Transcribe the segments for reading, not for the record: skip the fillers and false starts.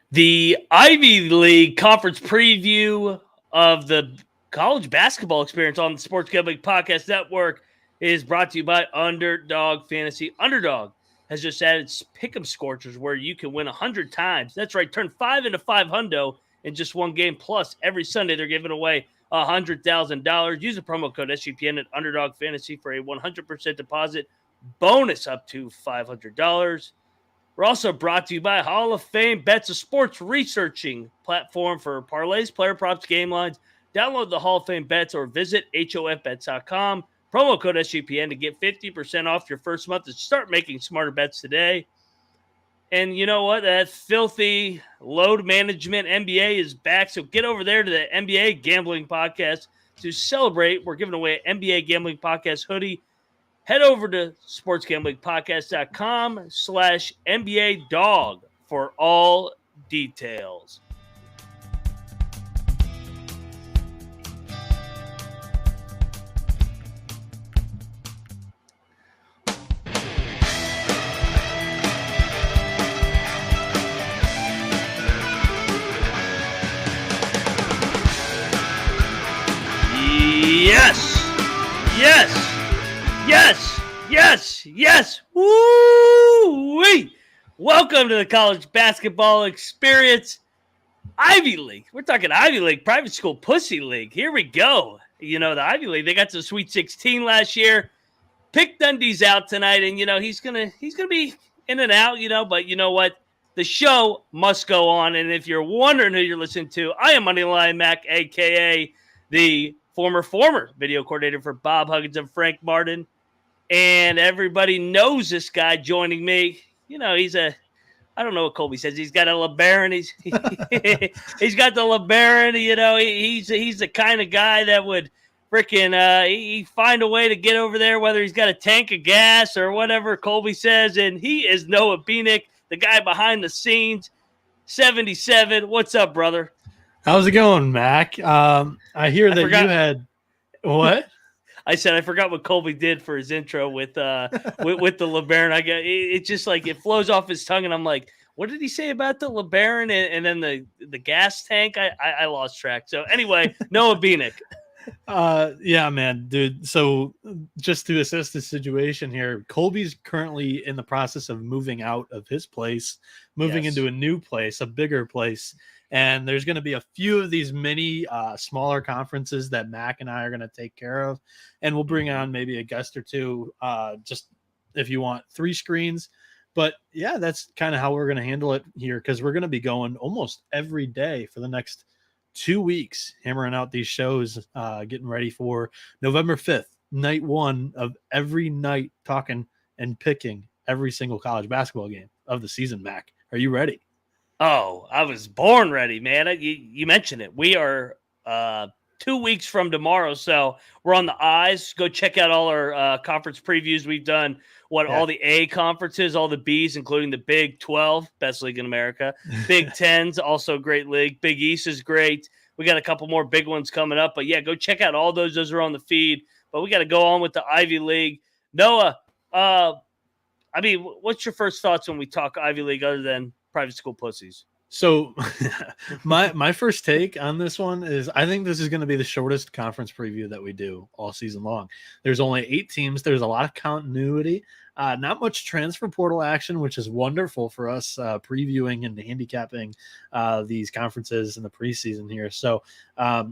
The Ivy League conference preview of the college basketball experience on the Sports Gambling Podcast Network is brought to you by Underdog Fantasy. Underdog has just added Pick'em Scorchers where you can win 100 times. That's right, turn 5 into 5 hundo in just one game. Plus, every Sunday they're giving away $100,000. Use the promo code SGPN at Underdog Fantasy for a 100% deposit bonus up to $500. We're also brought to you by Hall of Fame Bets, a sports researching platform for parlays, player props, game lines. Download the Hall of Fame Bets or visit HOFBets.com. Promo code SGPN to get 50% off your first month and start making smarter bets today. And you know what? That filthy load management NBA is back. So get over there to the NBA Gambling Podcast to celebrate. We're giving away an NBA Gambling Podcast hoodie. Head over to sportsgamblingpodcast.com/NBA dog for all details. Yes. Woo-wee. Welcome to the college basketball experience. Ivy League. We're talking Ivy League, private school pussy league. Here we go. You know, the Ivy League, they got to the Sweet 16 last year. Pick Dundee's out tonight, and, he's gonna be in and out, but you know what? The show must go on, and if you're wondering who you're listening to, I am Moneyline Mac, a.k.a. the former video coordinator for Bob Huggins and Frank Martin. And everybody knows this guy joining me. He's I don't know what Colby says. He's got a LeBaron. He's got the LeBaron. He's the kind of guy that would freaking he find a way to get over there, whether he's got a tank of gas or whatever Colby says. And he is Noah Beanick, the guy behind the scenes. 77. What's up, brother? How's it going, Mac? I hear that you had what? I said I forgot what Colby did for his intro with the LeBaron. I get it just like it flows off his tongue, and I'm like, what did he say about the LeBaron and then the gas tank? I lost track. So anyway, Noah Beanick. Yeah, man, dude. So just to assess the situation here, Colby's currently in the process of moving out of his place, moving into a new place, a bigger place. And there's going to be a few of these mini smaller conferences that Mac and I are going to take care of. And we'll bring on maybe a guest or two, just if you want 3 screens. But yeah, that's kind of how we're going to handle it here, because we're going to be going almost every day for the next 2 weeks, hammering out these shows, getting ready for November 5th, night 1 of every night, talking and picking every single college basketball game of the season. Mac, are you ready? Oh, I was born ready, man. You mentioned it. We are 2 weeks from tomorrow, so we're on the eyes. Go check out all our conference previews. We've done all the A conferences, all the Bs, including the Big 12, best league in America. Big 10's also great league. Big East is great. We got a couple more big ones coming up, but yeah, go check out all those. Those are on the feed. But we got to go on with the Ivy League. Noah, what's your first thoughts when we talk Ivy League other than private school pussies? So my first take on this one is I think this is going to be the shortest conference preview that we do all season long. There's only 8 teams. There's a lot of continuity, not much transfer portal action, which is wonderful for us previewing and handicapping these conferences in the preseason here. So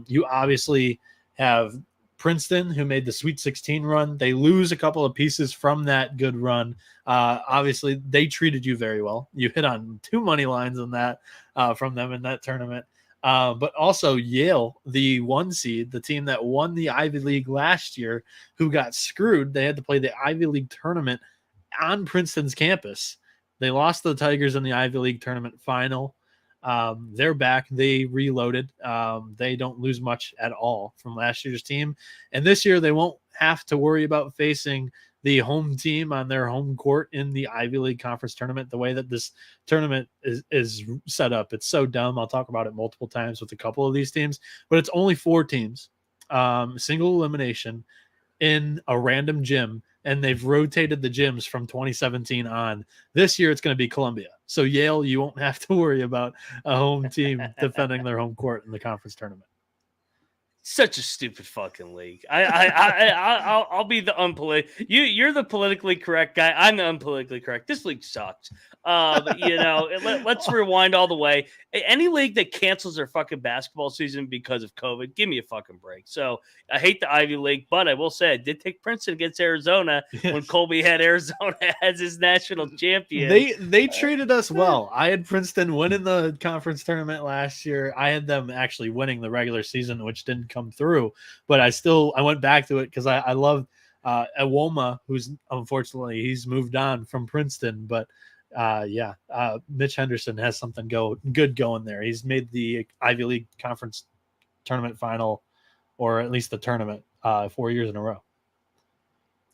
you obviously have Princeton, who made the Sweet 16 run. They lose a couple of pieces from that good run. Obviously, they treated you very well. You hit on 2 money lines on that from them in that tournament. But also Yale, the 1 seed, the team that won the Ivy League last year, who got screwed. They had to play the Ivy League tournament on Princeton's campus. They lost to the Tigers in the Ivy League tournament final. They're back. They reloaded. They don't lose much at all from last year's team. And this year they won't have to worry about facing the home team on their home court in the Ivy League conference tournament. The way that this tournament is set up, it's so dumb. I'll talk about it multiple times with a couple of these teams, but it's only 4 teams, single elimination in a random gym. and they've rotated the gyms from 2017 on. This year, it's going to be Columbia. So Yale, you won't have to worry about a home team defending their home court in the conference tournament. Such a stupid fucking league. I'll be the You're the politically correct guy. I'm the unpolitically correct. This league sucks. Let's rewind all the way. Any league that cancels their fucking basketball season because of COVID, give me a fucking break. So I hate the Ivy League, but I will say I did take Princeton against Arizona when Colby had Arizona as his national champion. They treated us well. I had Princeton winning the conference tournament last year. I had them actually winning the regular season, which didn't come through, but I went back to it because I love Iwoma, who's unfortunately he's moved on from Princeton, but Mitch Henderson has something good going there. He's made the Ivy League conference tournament final, or at least the tournament, 4 years in a row.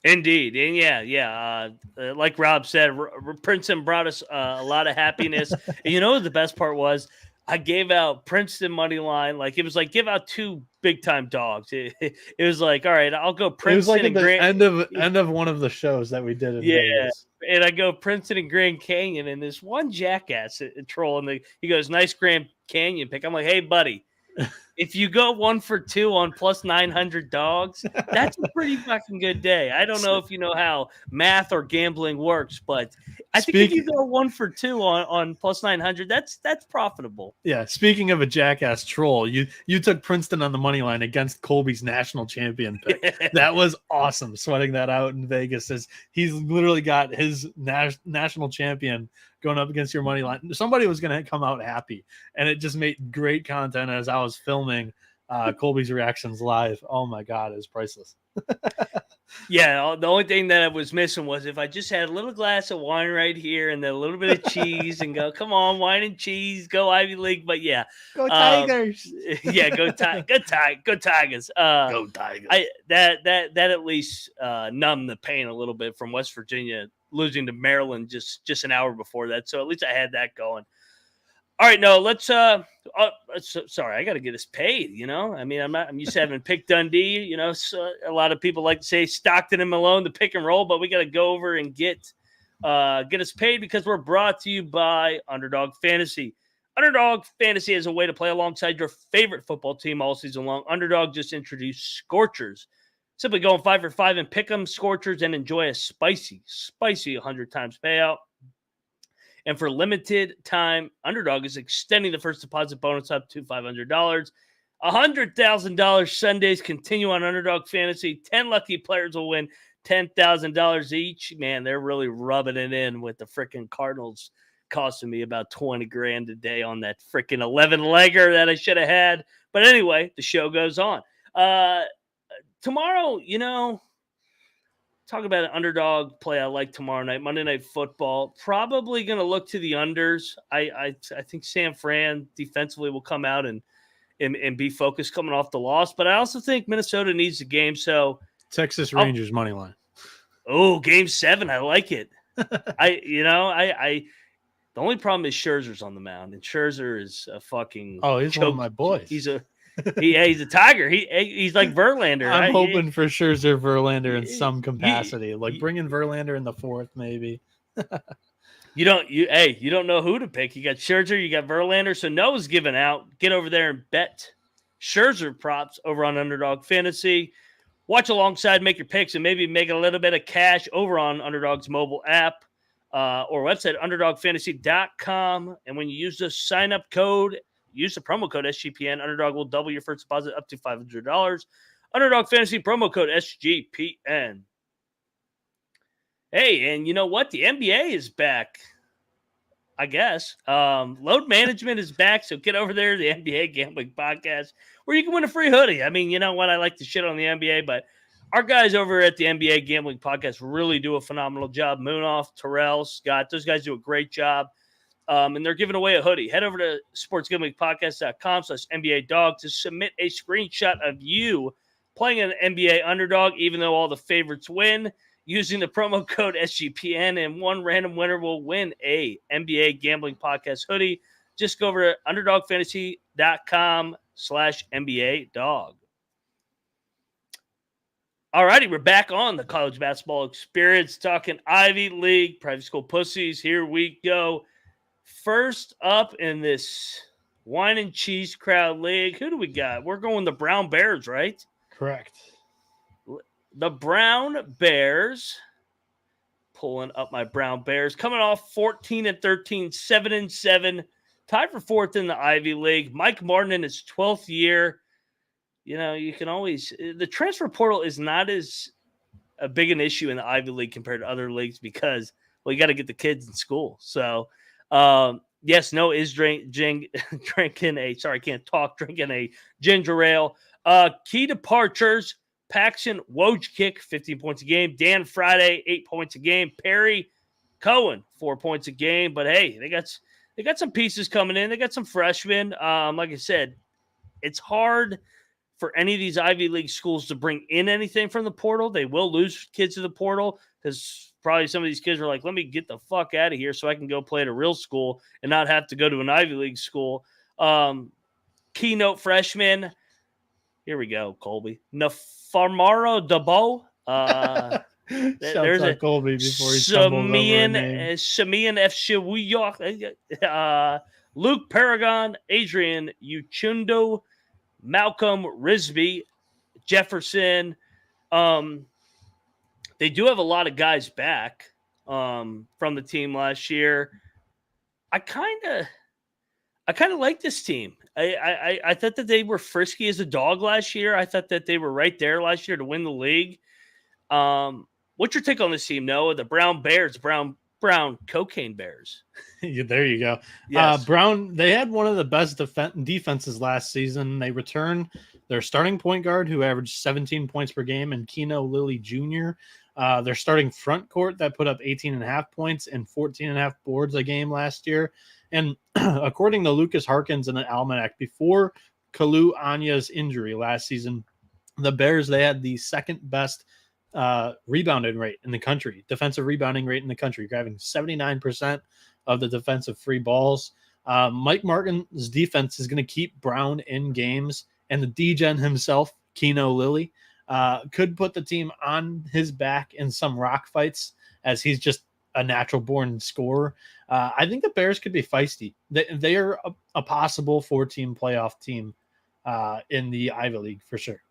Indeed. And like Rob said, Princeton brought us a lot of happiness. And you know what the best part was? I gave out Princeton money line. Like it was like give out two big time dogs. It was like, all right, I'll go Princeton. It was like at the end of one of the shows that we did in Vegas. And I go Princeton and Grand Canyon, and this one jackass troll, and he goes, nice Grand Canyon pick. I'm like, hey buddy, if you go 1 for 2 on plus 900 dogs, that's a pretty fucking good day. I don't know if you know how math or gambling works, but I think if you go 1 for 2 on plus 900, that's profitable. Yeah. Speaking of a jackass troll, you took Princeton on the money line against Colby's national champion pick. That was awesome. Sweating that out in Vegas, as he's literally got his national champion going up against your money line. Somebody was going to come out happy, and it just made great content as I was filming Colby's reactions live. Oh my God, it was priceless. Yeah, the only thing that I was missing was if I just had a little glass of wine right here and then a little bit of cheese and go, come on, wine and cheese, go Ivy League. But yeah, go Tigers. Yeah, go Tigers. Go Tigers. That at least numbed the pain a little bit from West Virginia losing to Maryland just an hour before that. So at least I had that going. All right, no, let's sorry, I got to get us paid, you know? I mean, I'm used to having pick Dundee, you know, so a lot of people like to say Stockton and Malone, the pick and roll, but we got to go over and get us paid because we're brought to you by Underdog Fantasy. Underdog Fantasy is a way to play alongside your favorite football team all season long. Underdog just introduced Scorchers. Simply go on 5 for 5 and pick them Scorchers and enjoy a spicy 100 times payout. And for limited time, Underdog is extending the first deposit bonus up to $500. $100,000 Sundays continue on Underdog Fantasy. 10 lucky players will win $10,000 each. Man, they're really rubbing it in with the freaking Cardinals costing me about 20 grand a day on that freaking 11-legger that I should have had. But anyway, the show goes on. Tomorrow, you know, talk about an underdog play I like tomorrow night, Monday Night Football. Probably going to look to the unders. I think San Fran defensively will come out and be focused coming off the loss. But I also think Minnesota needs the game. So Texas Rangers money line. Oh, Game 7. I like it. The only problem is Scherzer's on the mound, and Scherzer is a fucking he's one of my boys. He's a Tiger. He's like Verlander. I'm hoping for Scherzer, Verlander in some capacity. Bring in Verlander in the 4th, maybe. You don't know who to pick. You got Scherzer, you got Verlander. So Noah's giving out. Get over there and bet Scherzer props over on Underdog Fantasy. Watch alongside, make your picks, and maybe make a little bit of cash over on Underdog's mobile app or website, underdogfantasy.com. And when you use the sign-up code, use the promo code SGPN. Underdog will double your first deposit up to $500. Underdog Fantasy promo code SGPN. Hey, and you know what? The NBA is back, I guess. Load management is back, so get over there to the NBA Gambling Podcast where you can win a free hoodie. I mean, you know what? I like to shit on the NBA, but our guys over at the NBA Gambling Podcast really do a phenomenal job. Moonoff, Terrell, Scott, those guys do a great job. And they're giving away a hoodie. Head over to sportsgamblingpodcast.com/NBA dog to submit a screenshot of you playing an NBA underdog, even though all the favorites win, using the promo code SGPN, and one random winner will win a NBA Gambling Podcast hoodie. Just go over to underdogfantasy.com/NBA dog. All righty, we're back on the college basketball experience, talking Ivy League, private school pussies. Here we go. First up in this wine and cheese crowd league, who do we got? We're going the Brown Bears, right? Correct. The Brown Bears, pulling up my Brown Bears, coming off 14-13, 7-7, tied for fourth in the Ivy League. Mike Martin in his 12th year. You know, you can always – the transfer portal is not as a big an issue in the Ivy League compared to other leagues because, well, you got to get the kids in school. So, yes, Noah is drinking a ginger ale. Key departures, Paxton Wojcik, 15 points a game. Dan Friday, 8 points a game. Perry Cohen, 4 points a game. But, hey, they got some pieces coming in. They got some freshmen. Like I said, it's hard – for any of these Ivy League schools to bring in anything from the portal. They will lose kids to the portal because probably some of these kids are like, let me get the fuck out of here so I can go play at a real school and not have to go to an Ivy League school. Keynote freshman. Here we go, Colby. Nafarmaro Dabo. There's a Colby before he stumbles over a name. Simeon F. Shiwuyok. Luke Paragon. Adrian Uchundo. Malcolm Risby, Jefferson. They do have a lot of guys back from the team last year. I kind of like this team. I thought that they were frisky as a dog last year. I thought that they were right there last year to win the league. What's your take on this team, Noah? The Brown Bears, Brown Cocaine Bears. There you go. Yes. Brown, they had one of the best defenses last season. They returned their starting point guard, who averaged 17 points per game, and Keno Lilly Jr. Their starting front court that put up 18.5 points and 14.5 boards a game last year. And according to Lucas Harkins in the Almanac, before Kalu Anya's injury last season, the Bears, they had the second best rebounding rate in the country, defensive rebounding rate in the country, grabbing 79% of the defensive free balls. Mike Martin's defense is going to keep Brown in games, and the D-Gen himself, Keno Lilly, could put the team on his back in some rock fights as he's just a natural born scorer. I think the Bears could be feisty. They are a possible 4-team playoff team in the Ivy League for sure.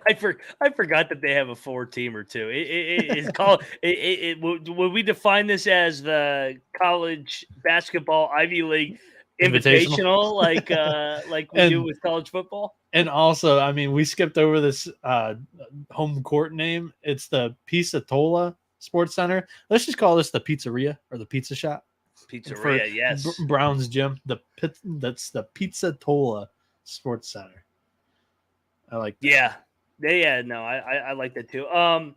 I forgot that they have a 4-teamer too. It's called. Would we define this as the college basketball Ivy League invitational, like we do with college football? And also, I mean, we skipped over this home court name. It's the Pizzatola Sports Center. Let's just call this the Pizzeria or the Pizza Shop. Pizzeria, yes. Brown's Gym. That's the Pizzatola Sports Center. I like that. Yeah. Yeah, no, I like that too. I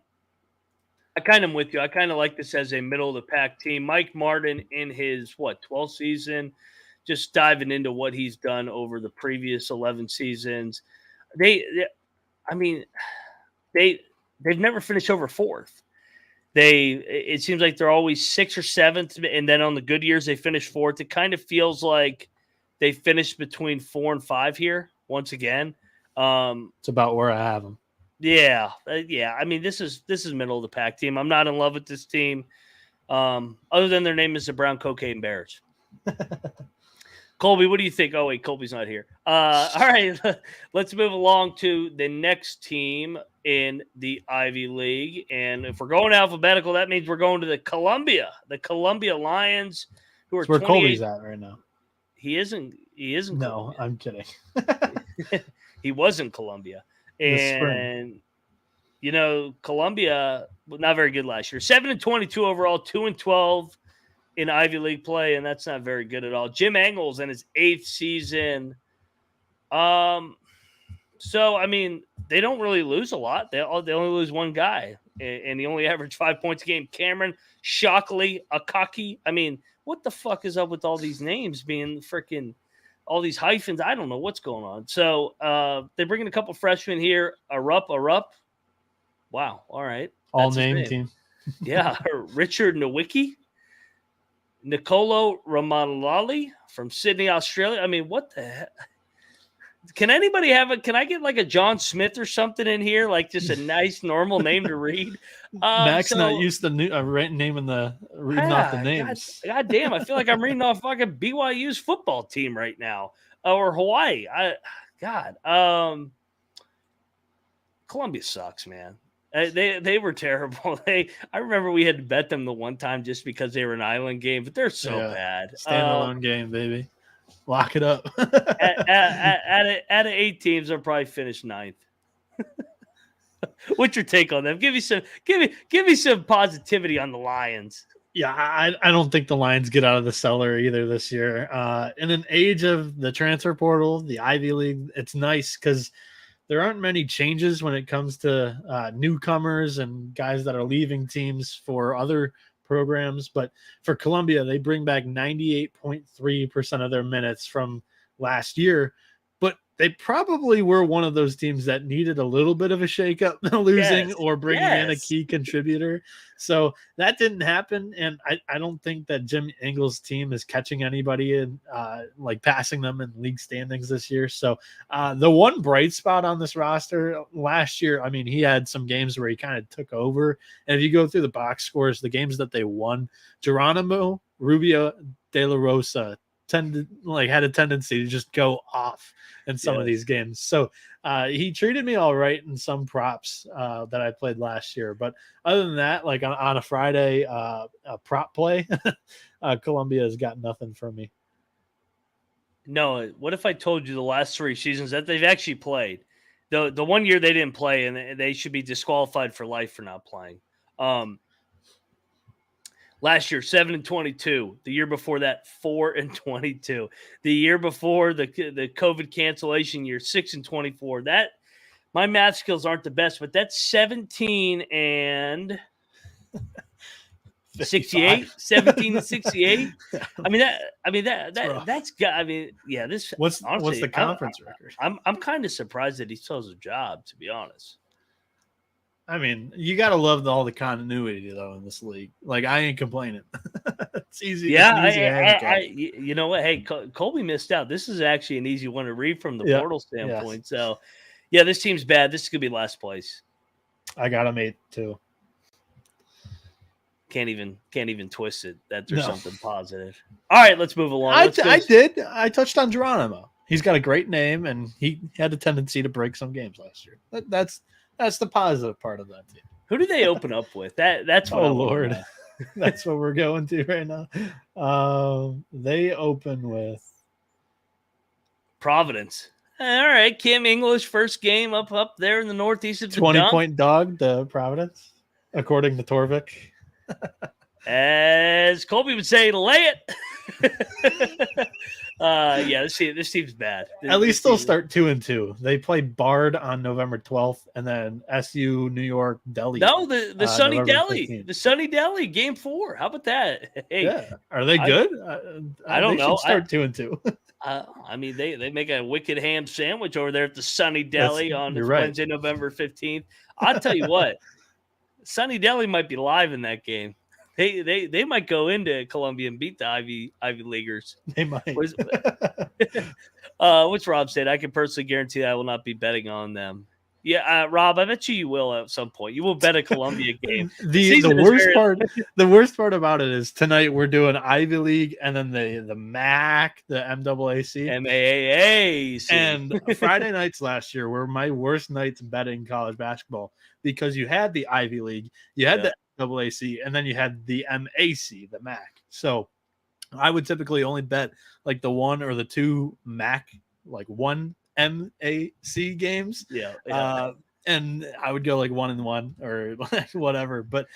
kind of am with you. I kind of like this as a middle of the pack team. Mike Martin in his 12th season, just diving into what he's done over the previous 11 seasons. They've never finished over fourth. It seems like they're always sixth or seventh, and then on the good years they finish fourth. It kind of feels like they finished between 4 and 5 here once again. It's about where I have them. Yeah. I mean, this is middle of the pack team. I'm not in love with this team. Other than their name is the Brown Cocaine Bears. Colby, what do you think? Oh wait, Colby's not here. All right, let's move along to the next team in the Ivy League. And if we're going alphabetical, that means we're going to the Columbia Lions, who are where Colby's at right now. He isn't. No, Columbia. I'm kidding. He was in Columbia. And, Columbia, not very good last year. 7-22 overall, 2-12 in Ivy League play, and that's not very good at all. Jim Engels in his 8th season. So, I mean, they don't really lose a lot. They only lose one guy, and he only averaged 5 points a game. Cameron Shockley Akaki. I mean, what the fuck is up with all these names being freaking – all these hyphens? I don't know what's going on. So they bring in a couple freshmen here. Arup. Wow. All right. All name team. Yeah. Richard Nowicki. Nicolo Ramalali from Sydney, Australia. I mean, what the heck? Can anybody can I get like a John Smith or something in here? Like just a nice normal name to read. Mac's not used to reading off the names. God damn, I feel like I'm reading off fucking BYU's football team right now. Or Hawaii. Columbia sucks, man. They were terrible. I remember we had to bet them the one time just because they were an island game, but they're so bad. Standalone game, baby. Lock it up. Out of 8 teams, they'll probably finish 9th. What's your take on them? Give me some positivity on the Lions. Yeah, I don't think the Lions get out of the cellar either this year. In an age of the transfer portal, the Ivy League, it's nice because there aren't many changes when it comes to newcomers and guys that are leaving teams for other programs. But for Columbia, they bring back 98.3% of their minutes from last year. But they probably were one of those teams that needed a little bit of a shakeup, losing or bringing in a key contributor. So that didn't happen. And I don't think that Jim Engel's team is catching anybody in like passing them in league standings this year. So the one bright spot on this roster last year, I mean, he had some games where he kind of took over. And if you go through the box scores, the games that they won, Geronimo, Rubio, De La Rosa, had a tendency to just go off in some of these games. So he treated me all right in some props that I played last year. But other than that, like on a Friday a prop play, Columbia has got nothing from me. No, what if I told you the last 3 seasons that they've actually played? The 1 year they didn't play, and they should be disqualified for life for not playing. Last year, 7-22. The year before that, 4-22. The year before the COVID cancellation year, 6-24. That my math skills aren't the best, but that's 17 and 68. 17 and 68. What's the conference record? I'm kind of surprised that he still has a job, to be honest. I mean, you got to love all the continuity, though, in this league. Like, I ain't complaining. It's easy. Yeah, you know what? Hey, Colby missed out. This is actually an easy one to read from the portal standpoint. Yes. So, yeah, this team's bad. This is going to be last place. I got him 8 too. Can't even twist it. There's something positive. All right, let's move along. I touched on Geronimo. He's got a great name, and he had a tendency to break some games last year. That's the positive part of that team. Who do they open up with? That's what. Oh Lord, that's what we're going to right now. They open with Providence. All right, Kim English, first game up there in the northeast of the 20-point dog to Providence, according to Torvik. As Colby would say, lay it. This team's bad. At least they'll start 2-2. They play Bard on November 12th, and then SU New York Delhi. No, the Sunny Delhi, 15th. The Sunny Delhi game 4. How about that? Hey, are they good? I don't know. Start 2-2. I mean, they make a wicked ham sandwich over there at the Sunny Delhi on Wednesday, November 15th. I'll tell you what, Sunny Delhi might be live in that game. They might go into Columbia and beat the Ivy Leaguers. They might. What's Rob said? I can personally guarantee that I will not be betting on them. Yeah, Rob, I bet you will at some point. You will bet a Columbia game. The worst part about it is tonight we're doing Ivy League and then the MAC, the MAAC, MAAC, and Friday nights last year were my worst nights betting college basketball because you had the Ivy League, you had the AAC, and then you had the MAC, the MAC. So I would typically only bet like the 1 or the 2 MAC, like 1 MAC games. And I would go like 1-1 or whatever. But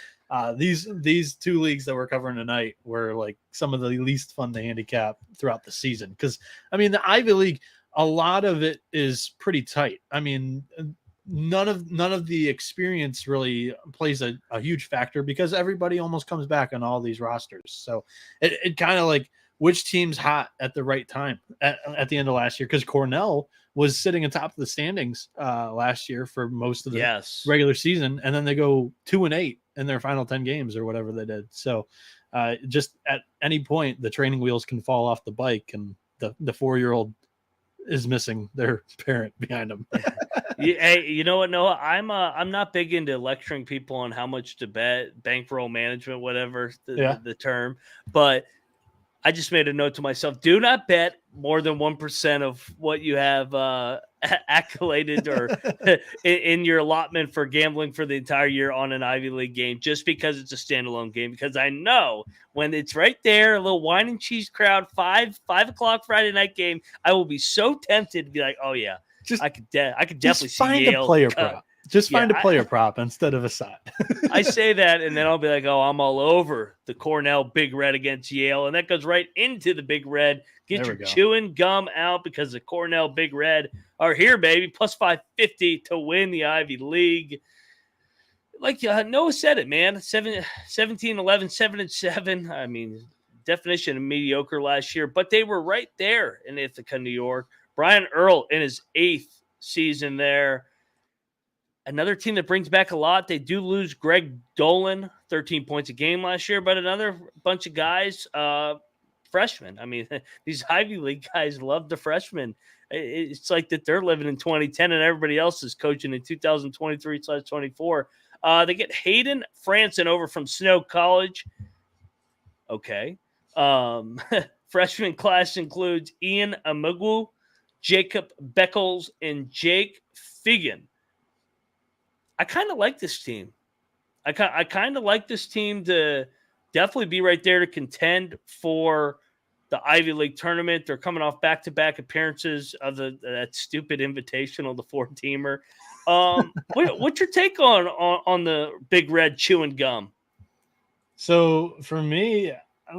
these 2 leagues that we're covering tonight were like some of the least fun to handicap throughout the season. Because I mean, the Ivy League, a lot of it is pretty tight. I mean, none of the experience really plays a huge factor because everybody almost comes back on all these rosters. So it kind of like which team's hot at the right time at the end of last year, because Cornell was sitting atop of the standings last year for most of the regular season, and then they go 2-8 in their final 10 games or whatever they did. So just at any point, the training wheels can fall off the bike, and the 4-year-old is missing their parent behind them. Hey, you know what, Noah? I'm not big into lecturing people on how much to bet, bankroll management, whatever the term, but I just made a note to myself: do not bet more than 1% of what you have accoladed or in your allotment for gambling for the entire year on an Ivy League game, just because it's a standalone game. Because I know when it's right there, a little wine and cheese crowd, 5 o'clock Friday night game, I will be so tempted to be like, oh yeah, I could definitely see Yale. A player prop. Just find a player prop instead of a side. I say that, and then I'll be like, oh, I'm all over the Cornell Big Red against Yale. And that goes right into the Big Red. Get your chewing gum out because the Cornell Big Red are here, baby. Plus 550 to win the Ivy League. Like Noah said it, man. 17-11, 7-7. I mean, definition of mediocre last year. But they were right there in Ithaca, New York. Brian Earl in his 8th season there. Another team that brings back a lot. They do lose Greg Dolan, 13 points a game last year, but another bunch of guys, freshmen. I mean, these Ivy League guys love the freshmen. It's like that they're living in 2010 and everybody else is coaching in 2023/24. They get Hayden Franson over from Snow College. Okay. Freshman class includes Ian Amugwu, Jacob Beckles, and Jake Figan. I kind of like this team. I kind of like this team to definitely be right there to contend for the Ivy League tournament. They're coming off back-to-back appearances of that stupid invitational, the 4-teamer. What's your take on the Big Red chewing gum? So for me,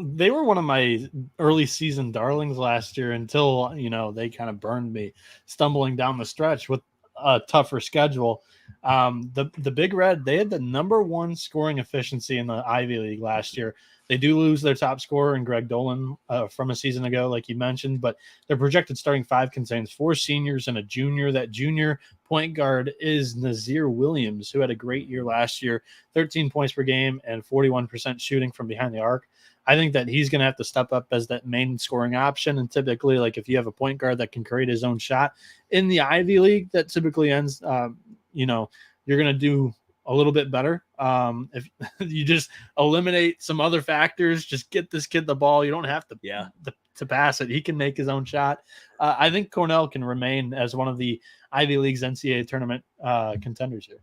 they were one of my early season darlings last year until, they kind of burned me stumbling down the stretch with a tougher schedule. The Big Red, they had the number 1 scoring efficiency in the Ivy League last year. They do lose their top scorer in Greg Dolan from a season ago, like you mentioned, but their projected starting 5 contains 4 seniors and a junior. That junior point guard is Nazir Williams, who had a great year last year, 13 points per game and 41% shooting from behind the arc. I think that he's going to have to step up as that main scoring option. And typically, like if you have a point guard that can create his own shot in the Ivy League, that typically ends, you're going to do a little bit better. If you just eliminate some other factors, just get this kid the ball. You don't have to pass it. He can make his own shot. I think Cornell can remain as one of the Ivy League's NCAA tournament contenders here.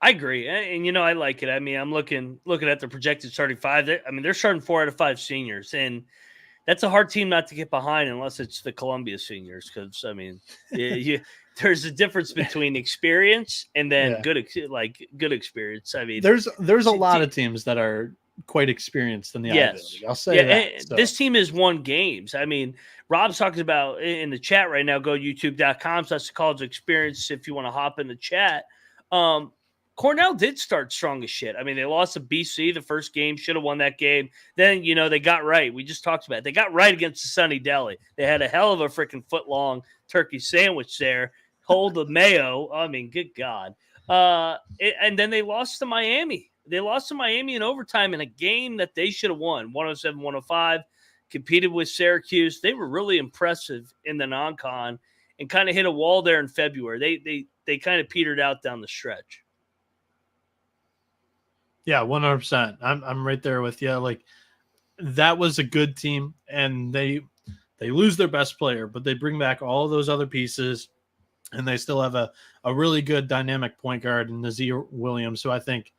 I agree. And I like it. I mean, I'm looking at the projected starting 5. They're starting 4 out of 5 seniors. And that's a hard team not to get behind unless it's the Columbia seniors. Because, there's a difference between experience and then good experience. I mean, there's a lot of teams that are quite experienced in the Ivy League. I'll say that. So. This team has won games. I mean, Rob's talking about in the chat right now. Go youtube.com. So that's the college experience. If you want to hop in the chat, Cornell did start strong as shit. I mean, they lost to BC the first game, should have won that game. Then, they got right. We just talked about it. They got right against the Sunny Deli. They had a hell of a freaking foot-long turkey sandwich there. Hold the mayo. I mean, good God. And then they lost to Miami. They lost to Miami in overtime in a game that they should have won, 107-105, competed with Syracuse. They were really impressive in the non-con and kind of hit a wall there in February. They kind of petered out down the stretch. Yeah, 100%. I'm right there with you. Like, that was a good team, and they lose their best player, but they bring back all of those other pieces, and they still have a really good dynamic point guard in Nazir Williams, who I think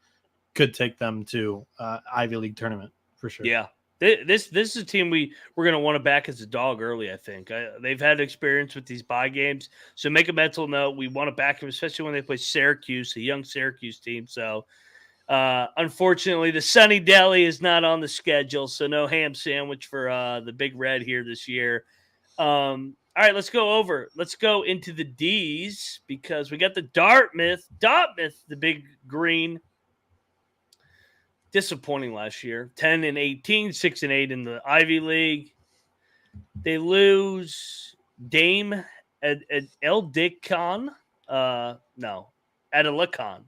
could take them to Ivy League tournament for sure. Yeah, this is a team we're going to want to back as a dog early, I think. They've had experience with these bye games, so make a mental note. We want to back them, especially when they play Syracuse, a young Syracuse team. So, unfortunately, the Sunny Deli is not on the schedule, so no ham sandwich for the Big Red here this year. All right, let's go into the D's because we got the Dartmouth, the Big Green. Disappointing last year, 10-18, 6-8 in the Ivy League. They lose Dame Adelakan. Adelakan.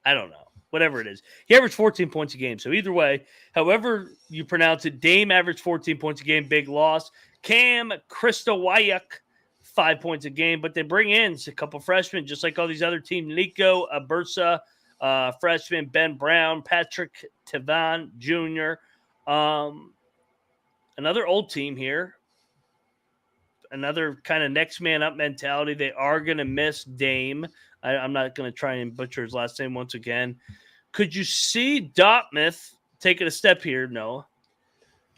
I don't know. Whatever it is. He averaged 14 points a game. So either way, however you pronounce it, Dame averaged 14 points a game. Big loss. Cam Kristowayak 5 points a game, but they bring in a couple freshmen, just like all these other teams. Nico Abersa, freshman, Ben Brown, Patrick Tavan Jr., another old team here. Another kind of next man up mentality. They are going to miss Dame. I'm not going to try and butcher his last name once again. Could you see Dartmouth taking a step here, Noah?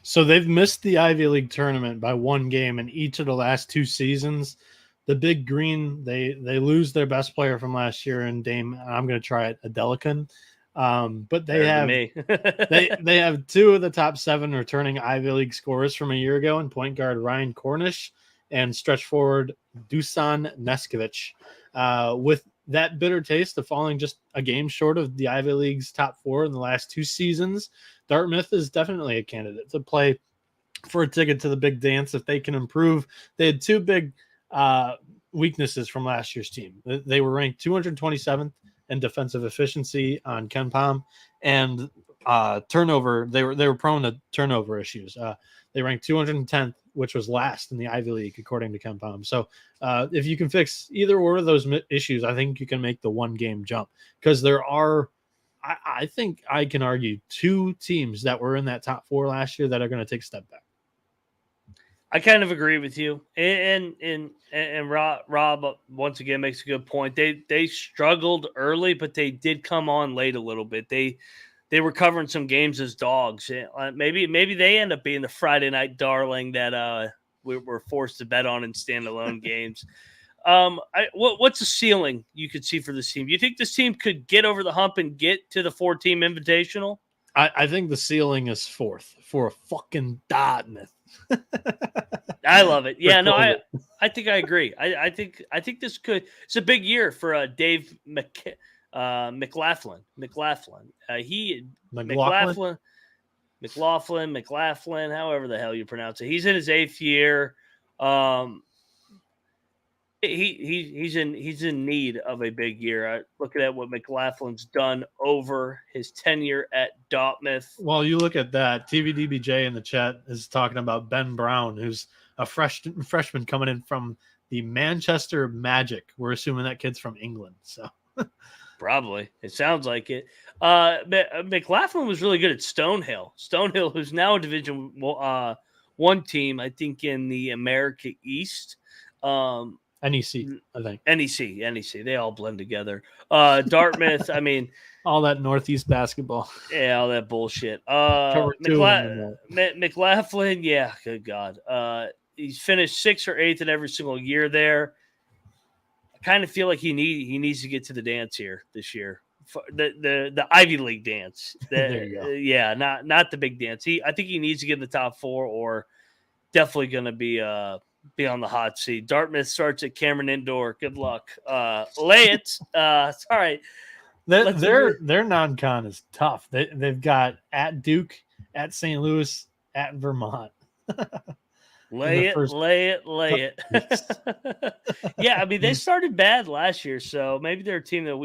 So they've missed the Ivy League tournament by one game in each of the last 2 seasons. The Big Green, they lose their best player from last year, and Dame, I'm going to try it, Adelican. But they they have 2 of the top 7 returning Ivy League scorers from a year ago, and point guard Ryan Cornish and stretch forward Dusan Neskovic. With that bitter taste of falling just a game short of the Ivy League's top 4 in the last 2 seasons, Dartmouth is definitely a candidate to play for a ticket to the big dance if they can improve. They had 2 big weaknesses from last year's team. They were ranked 227th in defensive efficiency on KenPom, and turnover. They were prone to turnover issues. They ranked 210th, which was last in the Ivy League according to KenPom. So if you can fix either one of those issues, I think you can make the 1 game jump, because there are, I think I can argue, 2 teams that were in that top 4 last year that are going to take a step back. I kind of agree with you, and Rob once again makes a good point. They struggled early, but they did come on late a little bit. They were covering some games as dogs. Maybe they end up being the Friday night darling that we were forced to bet on in standalone games. What's the ceiling you could see for this team? Do you think this team could get over the hump and get to the 4-team invitational? I think the ceiling is 4th for a fucking Dartmouth. I love it. Yeah, no, I think I agree. I think this could. It's a big year for Dave McLaughlin. McLaughlin, however the hell you pronounce it. He's in his 8th year. He's in need of a big year. Looking at what McLaughlin's done over his tenure at Dartmouth. Well, you look at that. TVDBJ in the chat is talking about Ben Brown, who's a freshman coming in from the Manchester Magic. We're assuming that kid's from England. So probably. It sounds like it. McLaughlin was really good at Stonehill. Stonehill, who's now a Division 1 team, I think, in the America East. NEC, I think. NEC. They all blend together. Dartmouth, I mean. All that Northeast basketball. Yeah, all that bullshit. McLaughlin, yeah, good God. He's finished 6th or 8th in every single year there. I kind of feel like he needs to get to the dance here this year. The Ivy League dance. There you go. Yeah, not the big dance. I think he needs to get in the top 4, or definitely going to be on the hot seat. Dartmouth starts at Cameron Indoor. Good luck. Lay it. It's all right. Their non-con is tough. They've got at Duke, at St. Louis, at Vermont. Lay it. Yeah, I mean, they started bad last year, so maybe they're a team that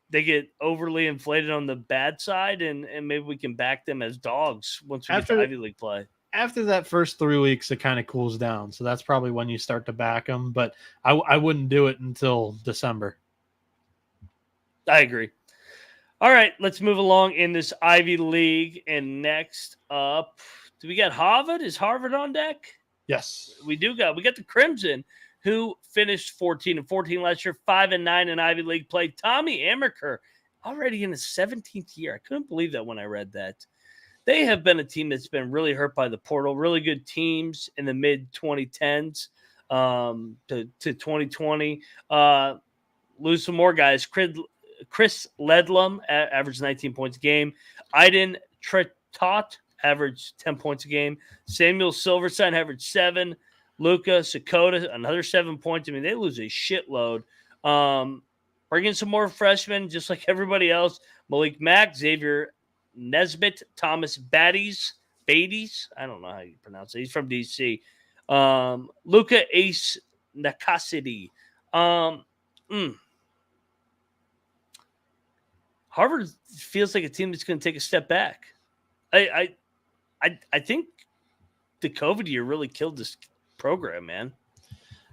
they get overly inflated on the bad side, and maybe we can back them as dogs once we get to Ivy League play. After that first 3 weeks, it kind of cools down, so that's probably when you start to back them. But I wouldn't do it until December. I agree. All right, let's move along in this Ivy League, and next up, do we got Harvard? Is Harvard on deck? Yes, we got the Crimson, who finished 14-14 last year, 5-9 in Ivy League play. Tommy Amaker already in his 17th year. I couldn't believe that when I read that. They have been a team that's been really hurt by the portal. Really good teams in the mid 2010s to 2020. Lose some more guys. Chris Ledlum averaged 19 points a game. Aiden Tretot averaged 10 points a game. Samuel Silverstein averaged 7. Luca Sakota, another 7 points. I mean, they lose a shitload. Bring in some more freshmen, just like everybody else. Malik Mack, Xavier Nesbitt, Thomas Beatties. I don't know how you pronounce it. He's from DC. Luca Ace Nakasidi. Harvard feels like a team that's going to take a step back. I think the COVID year really killed this program, man.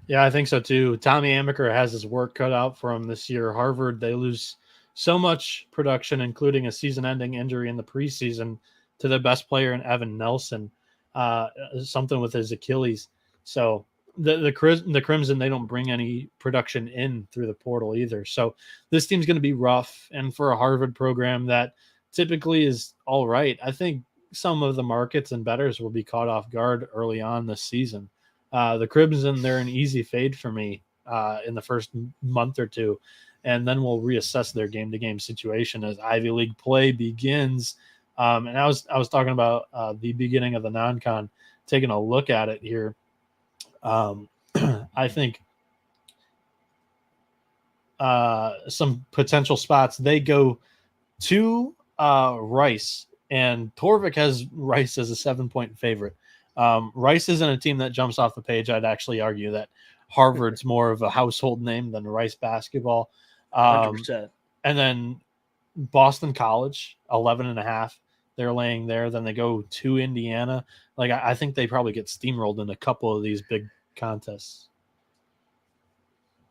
Yeah, I think so too. Tommy Amaker has his work cut out for him this year. Harvard, they lose so much production, including a season-ending injury in the preseason to their best player in Evan Nelson, something with his Achilles. So the Crimson, they don't bring any production in through the portal either. So this team's going to be rough. And for a Harvard program that typically is all right, I think some of the markets and bettors will be caught off guard early on this season. The Crimson, they're an easy fade for me in the first month or two, and then we'll reassess their game-to-game situation as Ivy League play begins. And I was talking about the beginning of the non-con, taking a look at it here. I think some potential spots. They go to Rice, and Torvik has Rice as a 7-point favorite. Rice isn't a team that jumps off the page. I'd actually argue that Harvard's more of a household name than Rice basketball. 100%. And then Boston College, 11.5. They're laying there. Then they go to Indiana. Like, I think they probably get steamrolled in a couple of these big contests.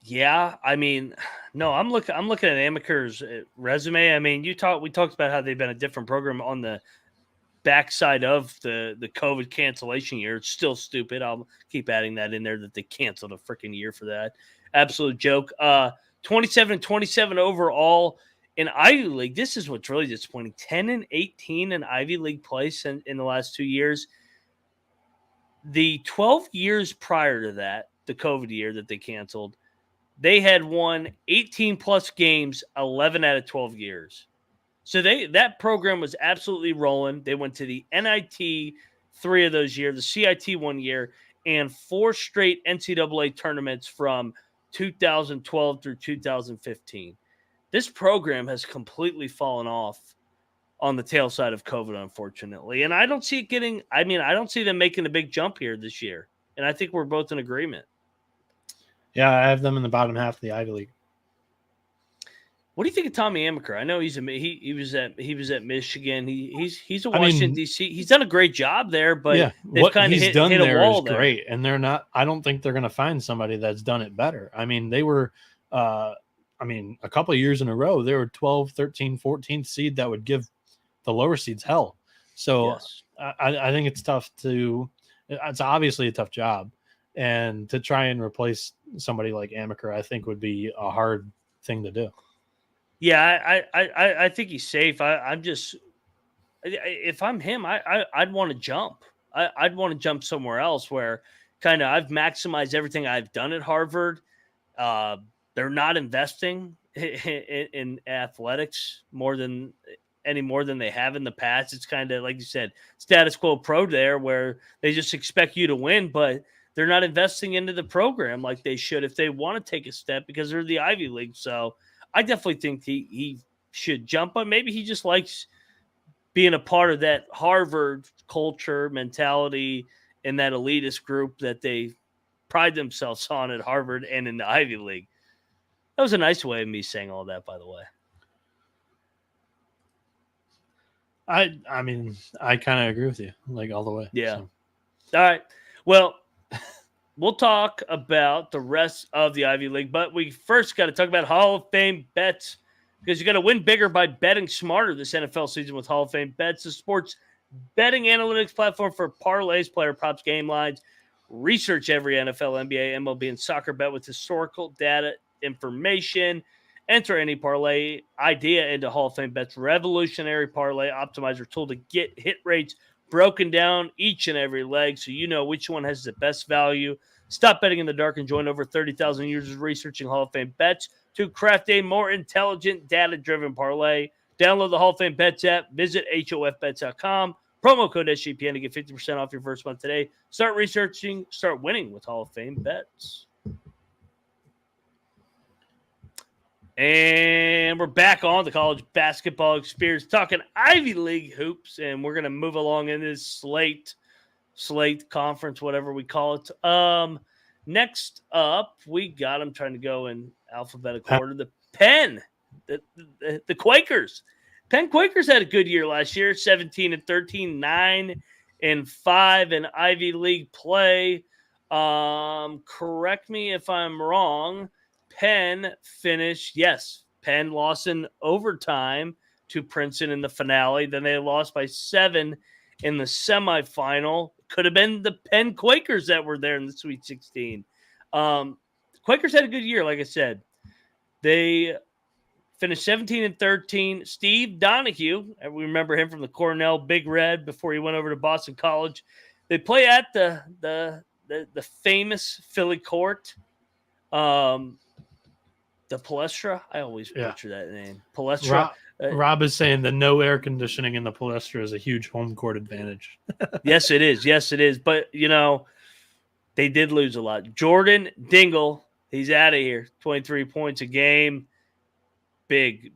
Yeah, I mean, no, I'm looking at Amaker's resume. I mean, we talked about how they've been a different program on the backside of the COVID cancellation year. It's still stupid. I'll keep adding that in there that they canceled a freaking year for that. Absolute joke. 27 overall in Ivy League. This is what's really disappointing. 10-18 in Ivy League play in the last 2 years. The 12 years prior to that, the COVID year that they canceled, they had won 18 plus games 11 out of 12 years. So that program was absolutely rolling. They went to the NIT 3 of those years, the CIT 1 year, and 4 straight NCAA tournaments from 2012 through 2015. This program has completely fallen off on the tail side of COVID, unfortunately. And I don't see them making a big jump here this year. And I think we're both in agreement. Yeah, I have them in the bottom half of the Ivy League. What do you think of Tommy Amaker? I know he was at Michigan. He's a Washington D.C. He's done a great job there, but yeah, what he's done hit there is great, and they're not. I don't think they're going to find somebody that's done it better. I mean, they were, a couple of years in a row, they were 12, 13, 14th seed that would give the lower seeds hell. So yes. I think it's tough it's obviously a tough job, and to try and replace somebody like Amaker, I think would be a hard thing to do. Yeah, I think he's safe. If I'm him, I'd want to jump. I'd want to jump somewhere else where kind of I've maximized everything I've done at Harvard. They're not investing in athletics any more than they have in the past. It's kind of like you said, status quo pro there, where they just expect you to win, but they're not investing into the program like they should if they want to take a step because they're the Ivy League. So I definitely think he should jump, but maybe he just likes being a part of that Harvard culture mentality and that elitist group that they pride themselves on at Harvard and in the Ivy League. That was a nice way of me saying all that, by the way. I mean, I kind of agree with you, like all the way. Yeah. So. All right. Well, we'll talk about the rest of the Ivy League, but we first got to talk about Hall of Fame bets because you got to win bigger by betting smarter this NFL season with Hall of Fame bets, the sports betting analytics platform for parlays, player props, game lines. Research every NFL, NBA, MLB, and soccer bet with historical data information. Enter any parlay idea into Hall of Fame Bet's revolutionary parlay optimizer tool to get hit rates broken down each and every leg so you know which one has the best value. Stop betting in the dark and join over 30,000 users researching Hall of Fame Bets to craft a more intelligent, data-driven parlay. Download the Hall of Fame Bets app. Visit HOFBets.com. Promo code SGPN to get 50% off your first month today. Start researching, start winning with Hall of Fame Bets. And we're back on the college basketball experience, talking Ivy League hoops, and we're going to move along in this slate conference, whatever we call it. Next up, we got, I'm trying to go in alphabetical order, the Penn, the Quakers. Penn Quakers had a good year last year, 17-13, 9-5 in Ivy League play. Correct me if I'm wrong. Penn lost in overtime to Princeton in the finale. Then they lost by 7 in the semifinal. Could have been the Penn Quakers that were there in the Sweet 16. Quakers had a good year, like I said. They finished 17-13. Steve Donahue, we remember him from the Cornell Big Red before he went over to Boston College. They play at the famous Philly court. The Palestra. I always butcher that name. Palestra. Rob is saying that no air conditioning in the Palestra is a huge home court advantage. Yes, it is. Yes, it is. But, they did lose a lot. Jordan Dingle, he's out of here. 23 points a game. Big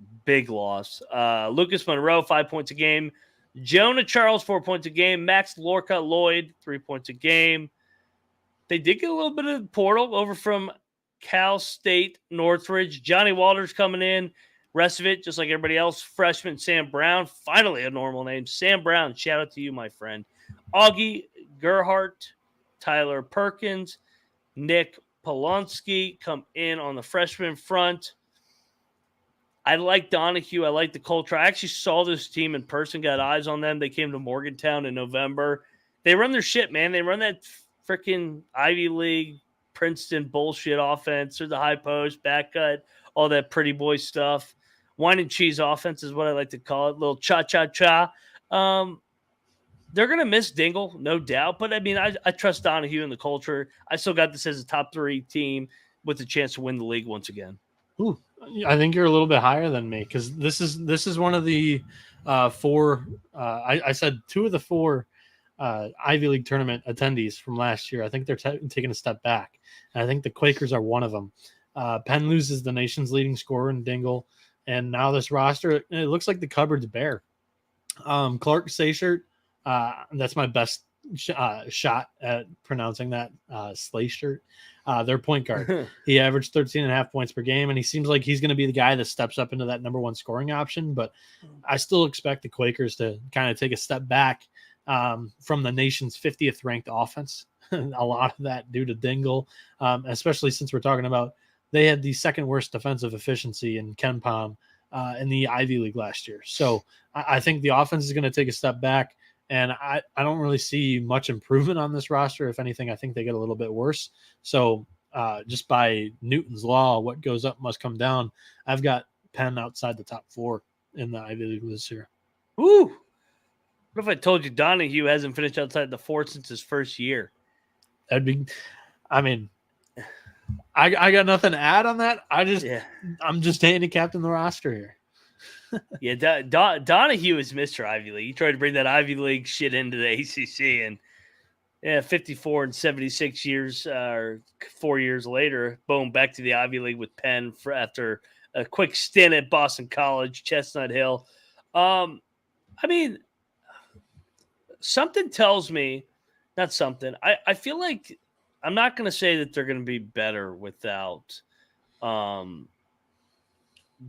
loss. Lucas Monroe, 5 points a game. Jonah Charles, 4 points a game. Max Lorca Lloyd, 3 points a game. They did get a little bit of the portal over from Cal State Northridge. Johnny Walters coming in. Rest of it, just like everybody else, freshman Sam Brown. Finally a normal name. Sam Brown, shout out to you, my friend. Augie Gerhardt, Tyler Perkins, Nick Polonsky come in on the freshman front. I like Donahue. I like the culture. I actually saw this team in person, got eyes on them. They came to Morgantown in November. They run their shit, man. They run that freaking Ivy League Princeton bullshit offense. There's the high post, back cut, all that pretty boy stuff. Wine and cheese offense is what I like to call it. Little cha-cha-cha. They're going to miss Dingle, no doubt. But, I mean, I trust Donahue and the culture. I still got this as a top 3 team with a chance to win the league once again. Ooh, I think you're a little bit higher than me because this is one of the 4. I said 2 of the 4 Ivy League tournament attendees from last year. I think they're taking a step back, and I think the Quakers are one of them. Penn loses the nation's leading scorer in Dingle, and now this roster, it looks like the cupboard's bare. Clark Slayshert, that's my best shot at pronouncing that, Slayshert. Their point guard. He averaged 13.5 points per game, and he seems like he's going to be the guy that steps up into that number 1 scoring option. But I still expect the Quakers to kind of take a step back from the nation's 50th ranked offense. A lot of that due to Dingle, especially since we're talking about they had the second worst defensive efficiency in KenPom in the Ivy League last year. So I think the offense is going to take a step back. And I don't really see much improvement on this roster. If anything, I think they get a little bit worse. So just by Newton's law, what goes up must come down. I've got Penn outside the top 4 in the Ivy League this year. Ooh. What if I told you Donahue hasn't finished outside the 4 since his first year? I got nothing to add on that. I'm just handicapped in the roster here. Yeah, Donahue is Mr. Ivy League. He tried to bring that Ivy League shit into the ACC, and 54 and 76 years, or 4 years later, boom, back to the Ivy League with Penn after a quick stint at Boston College, Chestnut Hill. I mean, something tells me, not something. I feel like I'm not going to say that they're going to be better without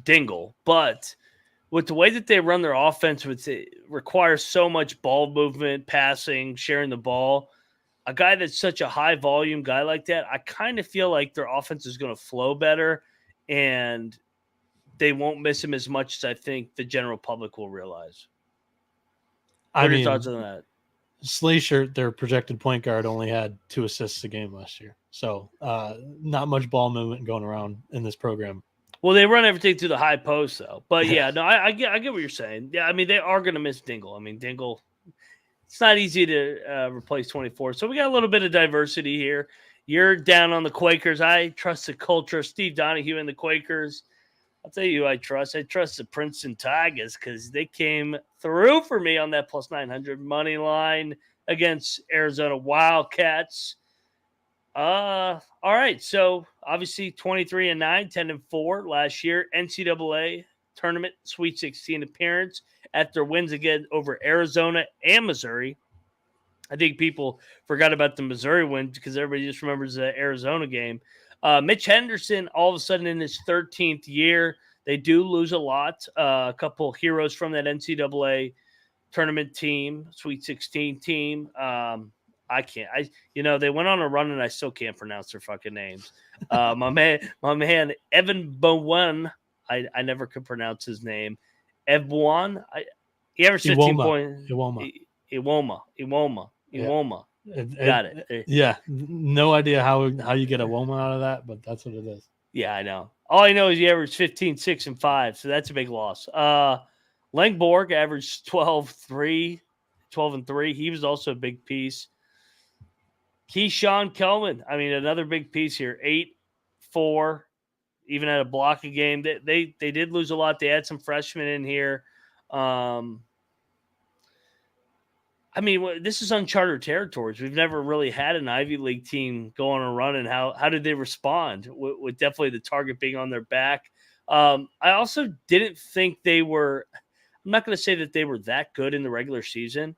Dingle, but with the way that they run their offense, which requires so much ball movement, passing, sharing the ball, a guy that's such a high volume guy like that, I kind of feel like their offense is going to flow better and they won't miss him as much as I think the general public will realize. What are your thoughts on that? Slayshert, their projected point guard, only had 2 assists a game last year. So not much ball movement going around in this program. Well, they run everything through the high post, though. But, yeah, no, I get what you're saying. Yeah, I mean, they are going to miss Dingle. I mean, Dingle, it's not easy to replace 24. So we got a little bit of diversity here. You're down on the Quakers. I trust the culture. Steve Donahue and the Quakers. I'll tell you who I trust. I trust the Princeton Tigers because they came through for me on that plus 900 money line against Arizona Wildcats. All right. So obviously 23-9, 10-4 last year. NCAA tournament Sweet 16 appearance after wins again over Arizona and Missouri. I think people forgot about the Missouri win because everybody just remembers the Arizona game. Mitch Henderson, all of a sudden in his 13th year, they do lose a lot. A couple heroes from that NCAA tournament team, Sweet 16 team. I can't. They went on a run and I still can't pronounce their fucking names. My man, Evan Bowen. I never could pronounce his name. Ebuan. He averaged 15 points. Iwoma. Got it. Yeah, no idea how you get a Woma out of that, but that's what it is. Yeah, I know. All I know is he averaged 15, 6, and 5, so that's a big loss. Langborg averaged 12 and 3. He was also a big piece. Keyshawn Kelman, another big piece here. 8-4, even at a block a game. They did lose a lot. They had some freshmen in here. This is uncharted territories. We've never really had an Ivy League team go on a run, and how did they respond with definitely the target being on their back? I also didn't think they were – I'm not going to say that they were that good in the regular season.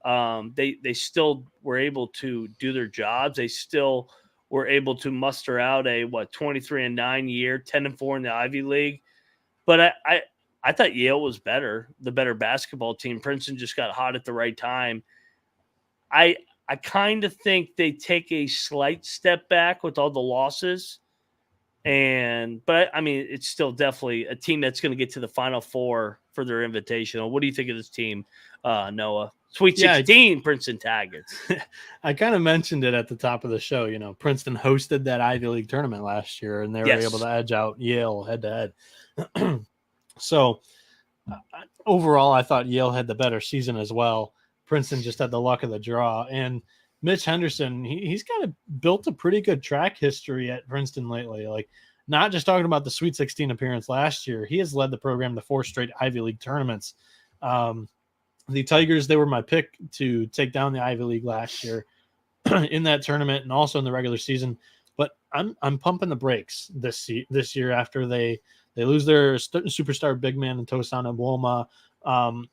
They still were able to do their jobs. They still were able to muster out a 23-9 year, 10-4 in the Ivy League. But I thought Yale was the better basketball team. Princeton just got hot at the right time. I kind of think they take a slight step back with all the losses. But it's still definitely a team that's going to get to the Final Four for their Invitational. What do you think of this team, Noah? Sweet 16, Princeton Tigers. I kind of mentioned it at the top of the show. Princeton hosted that Ivy League tournament last year, and they were able to edge out Yale head-to-head. So, overall, I thought Yale had the better season as well. Princeton just had the luck of the draw. And Mitch Henderson, he's built a pretty good track history at Princeton lately. Like, not just talking about the Sweet 16 appearance last year, he has led the program to 4 straight Ivy League tournaments. The Tigers, they were my pick to take down the Ivy League last year in that tournament and also in the regular season. But I'm pumping the brakes this year after they lose their superstar big man in Tosan Abuoma,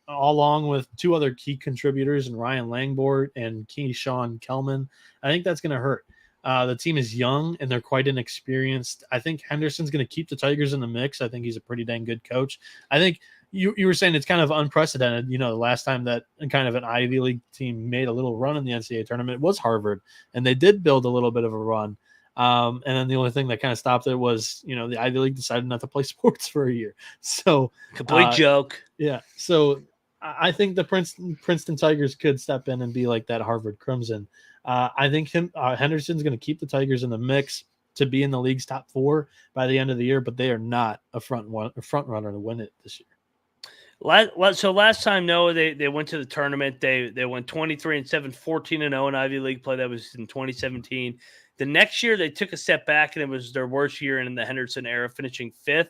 along with 2 other key contributors, and Ryan Langborg and Keyshawn Kelman. I think that's going to hurt. The team is young and they're quite inexperienced. I think Henderson's going to keep the Tigers in the mix. I think he's a pretty dang good coach. I think you were saying it's kind of unprecedented. The last time that kind of an Ivy League team made a little run in the NCAA tournament was Harvard, and they did build a little bit of a run. And then the only thing that kind of stopped it was, the Ivy League decided not to play sports for a year. So complete joke. Yeah. So I think the Princeton Tigers could step in and be like that Harvard Crimson. I think Henderson's going to keep the Tigers in the mix to be in the league's top 4 by the end of the year, but they are not a front runner to win it this year. So last time, Noah, they went to the tournament. They went 23-7, 14-0 in Ivy League play. That was in 2017. The next year, they took a step back, and it was their worst year in the Henderson era, finishing 5th.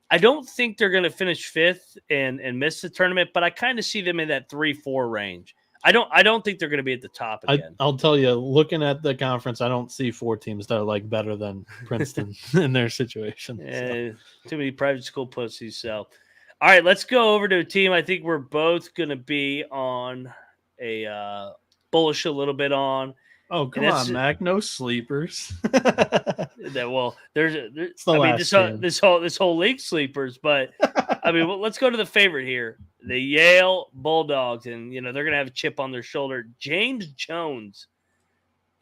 I don't think they're going to finish 5th and miss the tournament, but I kind of see them in that 3-4 range. I don't think they're going to be at the top again. I'll tell you, looking at the conference, I don't see 4 teams that are better than Princeton in their situation. Too many private school pussies. So, all right, let's go over to a team I think we're both going to be on a bullish a little bit on. Oh, come on, Mac. No sleepers. This whole league sleepers, but let's go to the favorite here, the Yale Bulldogs, and they're going to have a chip on their shoulder. James Jones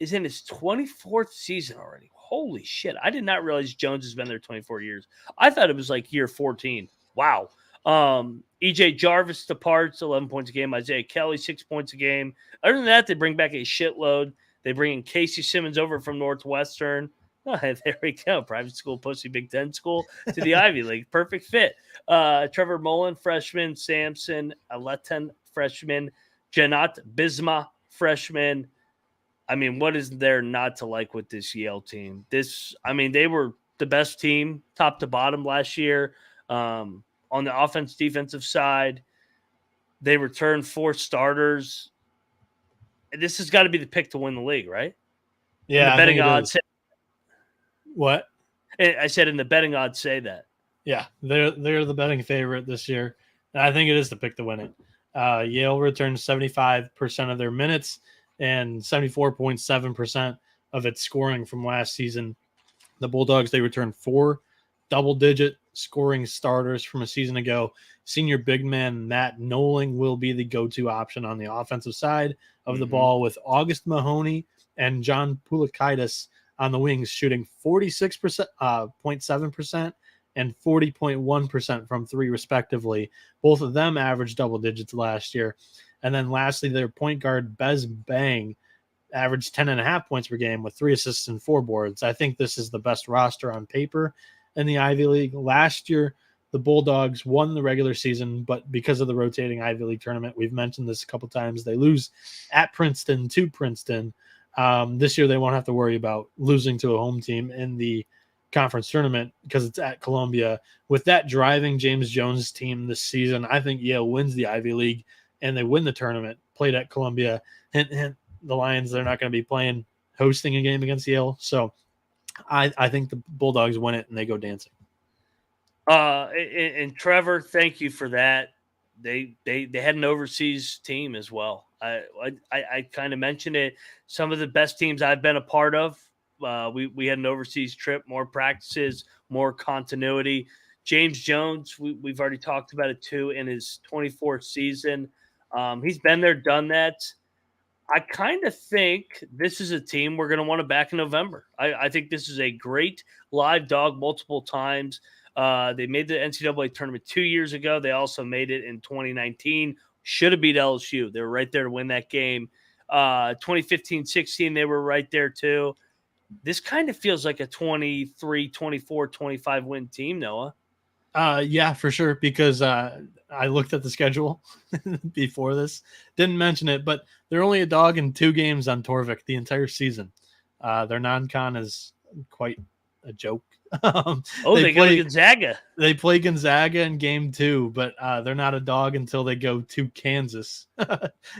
is in his 24th season already. Holy shit! I did not realize Jones has been there 24 years. I thought it was year 14. Wow. EJ Jarvis departs, 11 points a game. Isaiah Kelly, 6 points a game. Other than that, they bring back a shitload. They bring in Casey Simmons over from Northwestern. Oh, there we go. Private school, pussy, Big Ten school to the Ivy League. Perfect fit. Trevor Mullen, freshman. Samson Aletan, freshman. Janat Bisma, freshman. What is there not to like with this Yale team? They were the best team, top to bottom last year. On the offense, defensive side, they returned 4 starters. This has got to be the pick to win the league, right? Yeah. And the betting odds. What? I said in the betting odds say that. Yeah, they're the betting favorite this year. And I think it is the pick to win it. Yale returned 75% of their minutes and 74.7% of its scoring from last season. The Bulldogs, they returned 4 double-digit scoring starters from a season ago. Senior big man Matt Noling will be the go-to option on the offensive side of the ball, with August Mahoney and John Poulikitis on the wings shooting 46.7% and 40.1% from three, respectively. Both of them averaged double digits last year. And then lastly, their point guard, Bez Bang, averaged 10.5 points per game with 3 assists and 4 boards. I think this is the best roster on paper in the Ivy League. Last year, the Bulldogs won the regular season, but because of the rotating Ivy League tournament, we've mentioned this a couple times, they lose at Princeton to Princeton. This year, they won't have to worry about losing to a home team in the conference tournament because it's at Columbia. With that driving James Jones team this season, I think Yale wins the Ivy League and they win the tournament, played at Columbia. Hint, hint, the Lions, they're not going to be hosting a game against Yale. So I think the Bulldogs win it and they go dancing. And Trevor, thank you for that. They had an overseas team as well. I kind of mentioned it. Some of the best teams I've been a part of, we had an overseas trip, more practices, more continuity. James Jones, we've already talked about it too, in his 24th season. He's been there, done that. I kind of think this is a team we're going to want to back in November. I think this is a great live dog multiple times. They made the NCAA tournament 2 years ago. They also made it in 2019. Should have beat LSU. They were right there to win that game. 2015-16, they were right there too. This kind of feels like a 23, 24, 25 win team, Noah. Yeah, for sure. Because I looked at the schedule before this, didn't mention it, but they're only a dog in 2 games on Torvik the entire season. Their non-con is quite a joke. They go to Gonzaga. They play Gonzaga in game 2, but they're not a dog until they go to Kansas,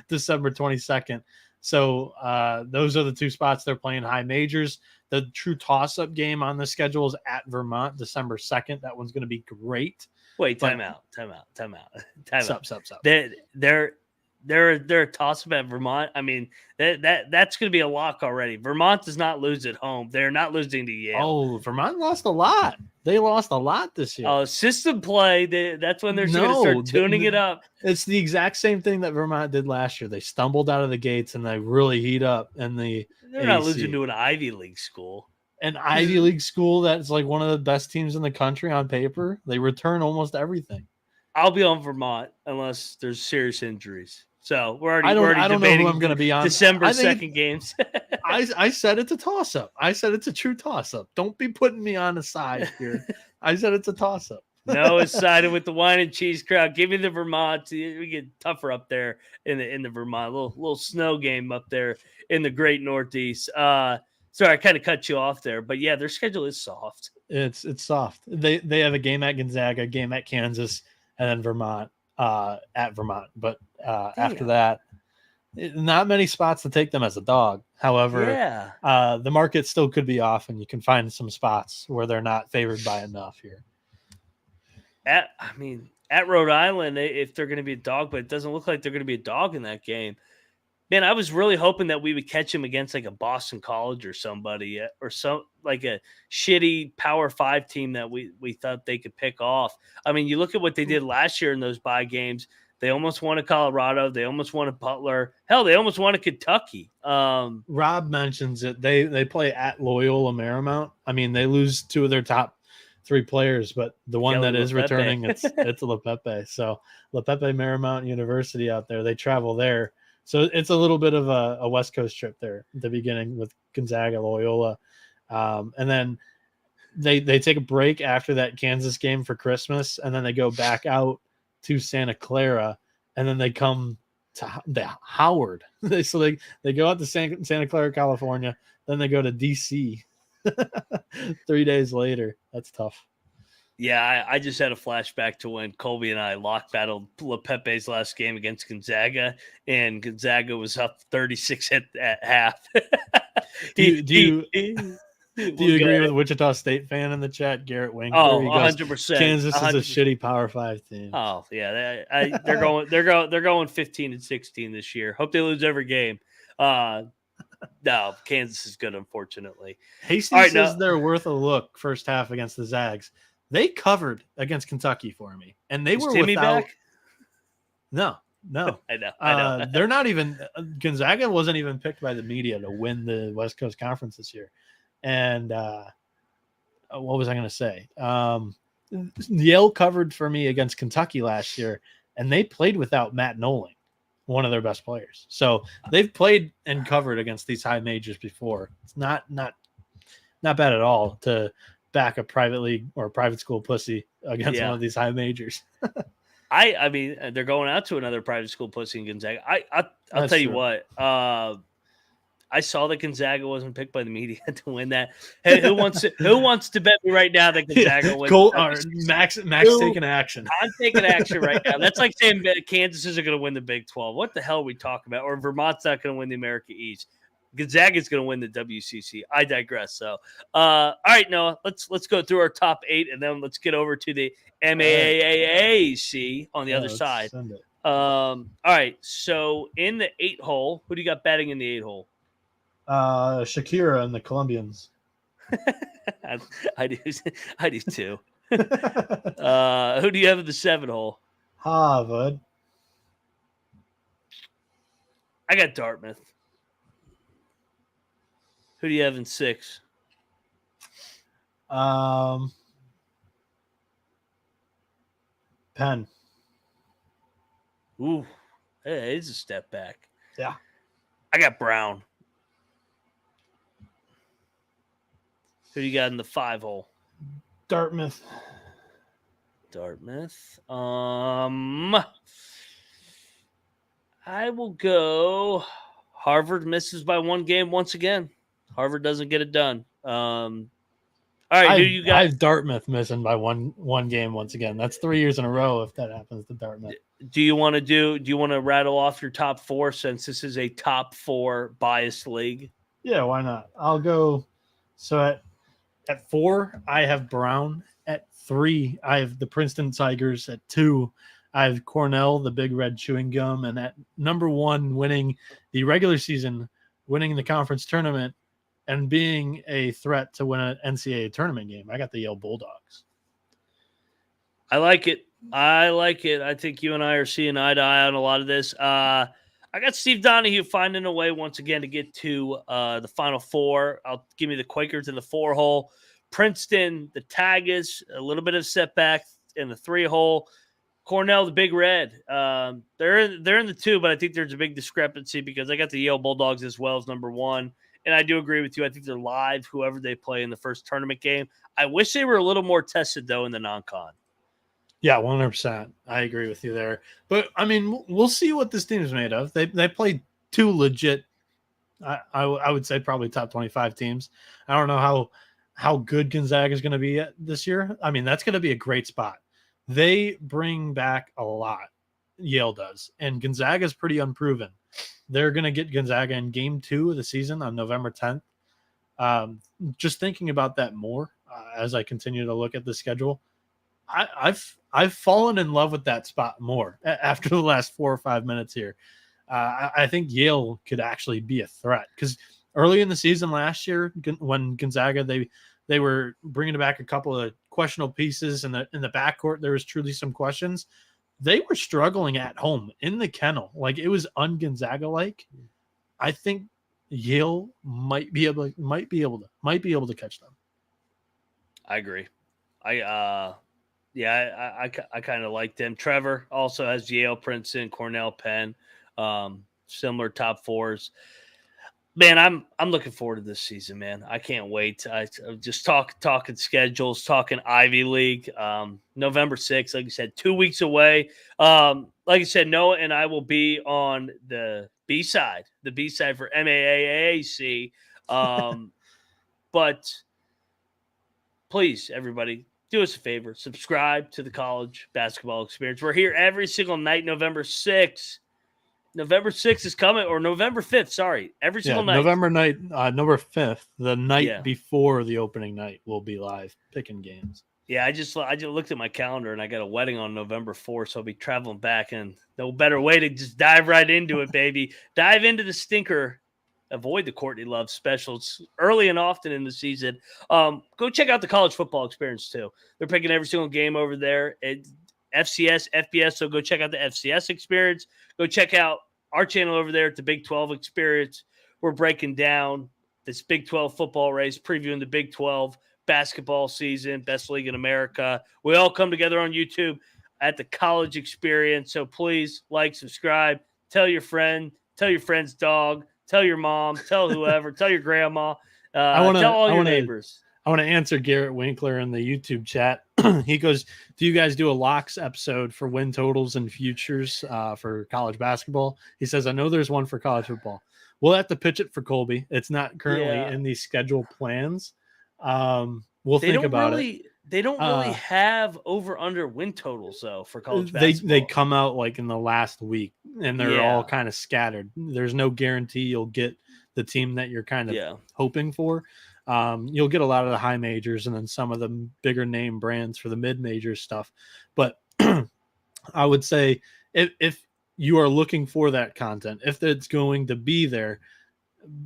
December 22nd. So those are the 2 spots they're playing high majors. The true toss-up game on the schedule is at Vermont, December 2nd. That one's going to be great. Wait, time out. Sup. They're a toss-up at Vermont. I mean, that's going to be a lock already. Vermont does not lose at home. They're not losing to Yale. Oh, Vermont lost a lot. They lost a lot this year. Oh, system play. That's when they're going to start tuning it up. It's the exact same thing that Vermont did last year. They stumbled out of the gates and they really heat up. And they're not losing to an Ivy League school. An Ivy League school that's like one of the best teams in the country on paper. They return almost everything. I'll be on Vermont unless there's serious injuries. So we're already. I don't know who I'm going to be on. December 2nd games. I said it's a toss-up. I said it's a true toss-up. Don't be putting me on the side here. I said it's a toss-up. No, it's sided with the wine and cheese crowd. Give me the Vermont. We get tougher up there in the Vermont. Little snow game up there in the Great Northeast. Sorry, I kind of cut you off there, but yeah, their schedule is soft. It's soft. They have a game at Gonzaga, a game at Kansas, and then Vermont. At Vermont, but after that, not many spots to take them as a dog. However, the market still could be off, and you can find some spots where they're not favored by enough here. At Rhode Island, if they're going to be a dog, but it doesn't look like they're going to be a dog in that game. Man, I was really hoping that we would catch him against like a Boston College or somebody, or some like a shitty Power 5 team that we thought they could pick off. I mean, you look at what they did last year in those bye games. They almost won at Colorado. They almost won at Butler. Hell, they almost won at Kentucky. Rob mentions it. They play at Loyola Marymount. I mean, they lose 2 of their top 3 players, but the one that is returning, it's LePepe. So LePepe Marymount University out there. They travel there. So it's a little bit of a West Coast trip there at the beginning with Gonzaga, Loyola. And then they take a break after that Kansas game for Christmas, and then they go back out to Santa Clara, and then they come to Howard. They go out to Santa Clara, California, then they go to D.C. 3 days later. That's tough. Yeah, I just had a flashback to when Colby and I lock battled LePepe's last game against Gonzaga, and Gonzaga was up 36 at half. Do you agree with Wichita State fan in the chat, Garrett Winkler? Oh, 100%. Kansas 100%. Is a shitty Power 5 team. Oh yeah, they're going 15-16 this year. Hope they lose every game. No, Kansas is good, unfortunately. Hastings says they're worth a look first half against the Zags. They covered against Kentucky for me, and they Is were Timmy without. back? No. I know. They're not even. Gonzaga wasn't even picked by the media to win the West Coast Conference this year. And what was I going to say? Yale covered for me against Kentucky last year, and they played without Matt Nolan, one of their best players. So they've played and covered against these high majors before. It's not bad at all to back a private league or private school pussy against one of these high majors. I mean, they're going out to another private school pussy in Gonzaga. I'll tell you what. I saw that Gonzaga wasn't picked by the media to win that. Hey, who wants to bet me right now that Gonzaga wins? Max taking action. I'm taking action right now. That's like saying Kansas isn't going to win the Big 12. What the hell are we talking about? Or Vermont's not going to win the America East. Gonzaga's going to win the WCC. I digress. So, all right, Noah, let's go through our top 8, and then let's get over to the MAAAC on the other side. All right, so in the 8 hole, who do you got batting in the 8 hole? Shakira and the Colombians. I do too. Who do you have in the 7 hole? Harvard. I got Dartmouth. Who do you have in 6? Penn. Ooh, it is a step back. Yeah. I got Brown. Who do you got in the 5 hole? Dartmouth. I will go Harvard misses by 1 game once again. Harvard doesn't get it done. All right, who you got? I have Dartmouth missing by one game once again. That's 3 years in a row if that happens to Dartmouth. Do you want to rattle off your top 4 since this is a top 4 biased league? Yeah, why not? I'll go. So at 4, I have Brown. At 3, I have the Princeton Tigers. At 2, I have Cornell, the Big Red Chewing Gum. And at number 1, winning the regular season, winning the conference tournament, and being a threat to win an NCAA tournament game, I got the Yale Bulldogs. I like it. I think you and I are seeing eye to eye on a lot of this. I got Steve Donahue finding a way once again to get to the Final Four. I'll give me the Quakers in the 4 hole. Princeton, the Tigers, a little bit of setback in the 3 hole. Cornell, the Big Red. They're in the 2, but I think there's a big discrepancy because I got the Yale Bulldogs as well as number 1. And I do agree with you. I think they're live, whoever they play in the first tournament game. I wish they were a little more tested, though, in the non-con. Yeah, 100%. I agree with you there. But, I mean, we'll see what this team is made of. They played 2 legit, I would say probably top 25 teams. I don't know how good Gonzaga is going to be this year. I mean, that's going to be a great spot. They bring back a lot. Yale does. And Gonzaga is pretty unproven. They're going to get Gonzaga in game 2 of the season on November 10th. Just thinking about that more as I continue to look at the schedule, I've fallen in love with that spot more after the last 4 or 5 minutes here. I think Yale could actually be a threat because early in the season last year, when Gonzaga they were bringing back a couple of questionable pieces in the backcourt, there was truly some questions. They were struggling at home in the kennel. Like it was un-Gonzaga like. I think Yale might be able to catch them. I agree. I kind of like them. Trevor also has Yale, Princeton, Cornell, Penn, similar top 4s. Man, I'm looking forward to this season, man. I can't wait. I just talking schedules, talking Ivy League. November 6th, like you said, 2 weeks away. Like I said, Noah and I will be on the B side for MAAAC. But please, everybody, do us a favor. Subscribe to the College Basketball Experience. We're here every single night, November 6th. November 6th is coming, or November 5th, sorry. Every single night. November 5th, the night before the opening night, we'll be live picking games. Yeah, I just looked at my calendar, and I got a wedding on November 4th, so I'll be traveling back, and no better way to just dive right into it, baby. Dive into the stinker avoid the Courtney Love specials early and often in the season. Go check out the college football experience too. They're picking every single game over there at FCS, FBS. So go check out the FCS experience. Go check out our channel over there at the Big 12 experience. We're breaking down this Big 12 football race, previewing the Big 12 basketball season, best league in America. We all come together on YouTube at the college experience. So please like, subscribe, tell your friend's dog, tell your mom, tell whoever, tell your grandma, tell all your neighbors. I want to answer Garrett Winkler in the YouTube chat. He goes, do you guys do a locks episode for win totals and futures for college basketball? He says, I know there's one for college football. We'll have to pitch it for Colby. It's not currently in the schedule plans. We'll think about it. They don't really have over-under win totals, though, for college basketball. They come out like in the last week, and they're all kind of scattered. There's no guarantee you'll get the team that you're kind of hoping for. You'll get a lot of the high majors and then some of the bigger name brands for the mid-major stuff. But I would say if you are looking for that content, if it's going to be there,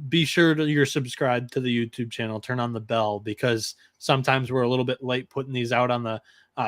be sure you're subscribed to the YouTube channel, turn on the bell, because sometimes we're a little bit late putting these out on the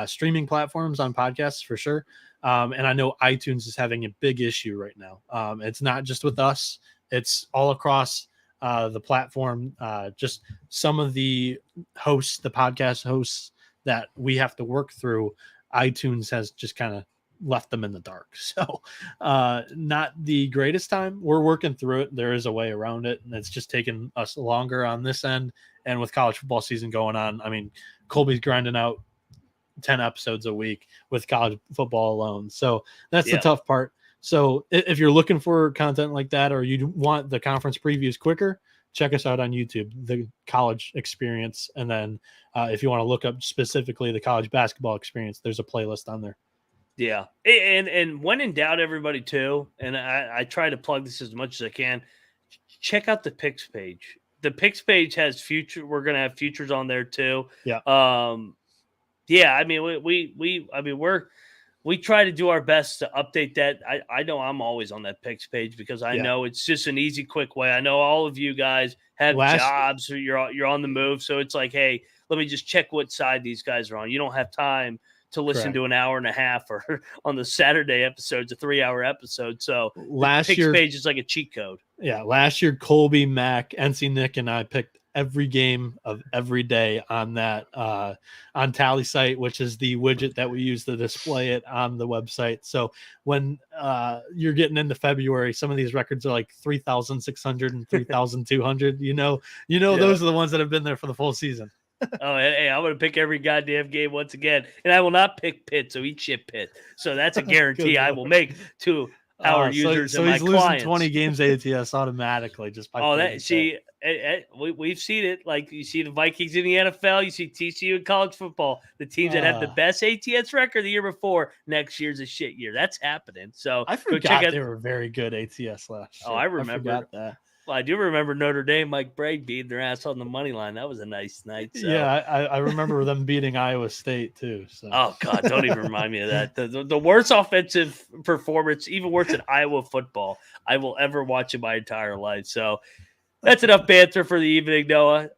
streaming platforms on podcasts for sure. And I know iTunes is having a big issue right now. It's not just with us, it's all across the platform. Just some of the hosts, the podcast hosts that we have to work through, iTunes has just kind of left them in the dark. So not the greatest time. We're working through it. There is a way around it, and it's just taking us longer on this end. And with college football season going on, I mean, Colby's grinding out 10 episodes a week with college football alone. So that's the tough part. So if you're looking for content like that, or you want the conference previews quicker, check us out on YouTube, the college experience. And then if you want to look up specifically the college basketball experience, there's a playlist on there. Yeah. And when in doubt, everybody too, and I try to plug this as much as I can, check out the picks page. The picks page has future. We're going to have futures on there too. Yeah. I mean, we try to do our best to update that. I know I'm always on that picks page because I know it's just an easy, quick way. I know all of you guys have jobs or you're on the move. So it's like, hey, let me just check what side these guys are on. You don't have time to listen to an hour and a half, or on the Saturday episodes, a 3-hour episode. So last year page is like a cheat code. Yeah. Last year, Colby, Mac, NC Nick, and I picked every game of every day on that on Tally Site, which is the widget that we use to display it on the website. So when you're getting into February, some of these records are like 3,600 and 3,200. Those are the ones that have been there for the full season. Oh, hey, I'm going to pick every goddamn game once again. And I will not pick Pitt, so eat shit, Pitt. So that's a guarantee I will make to our users and my clients. So he's losing 20 games ATS automatically just by we've seen it. Like, you see the Vikings in the NFL, you see TCU in college football. The teams that have the best ATS record the year before, next year's a shit year. That's happening. So I forgot they were very good ATS last year. Oh, I remember that. Well, I do remember Notre Dame, Mike Bragg beating their ass on the money line. That was a nice night. So. Yeah, I remember them beating Iowa State too. So. Oh God, don't even remind me of that. The worst offensive performance, even worse than Iowa football, I will ever watch in my entire life. So that's enough banter for the evening, Noah.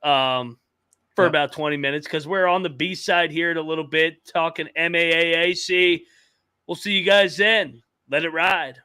For about 20 minutes, because we're on the B side here in a little bit, talking MAAAC. We'll see you guys then. Let it ride.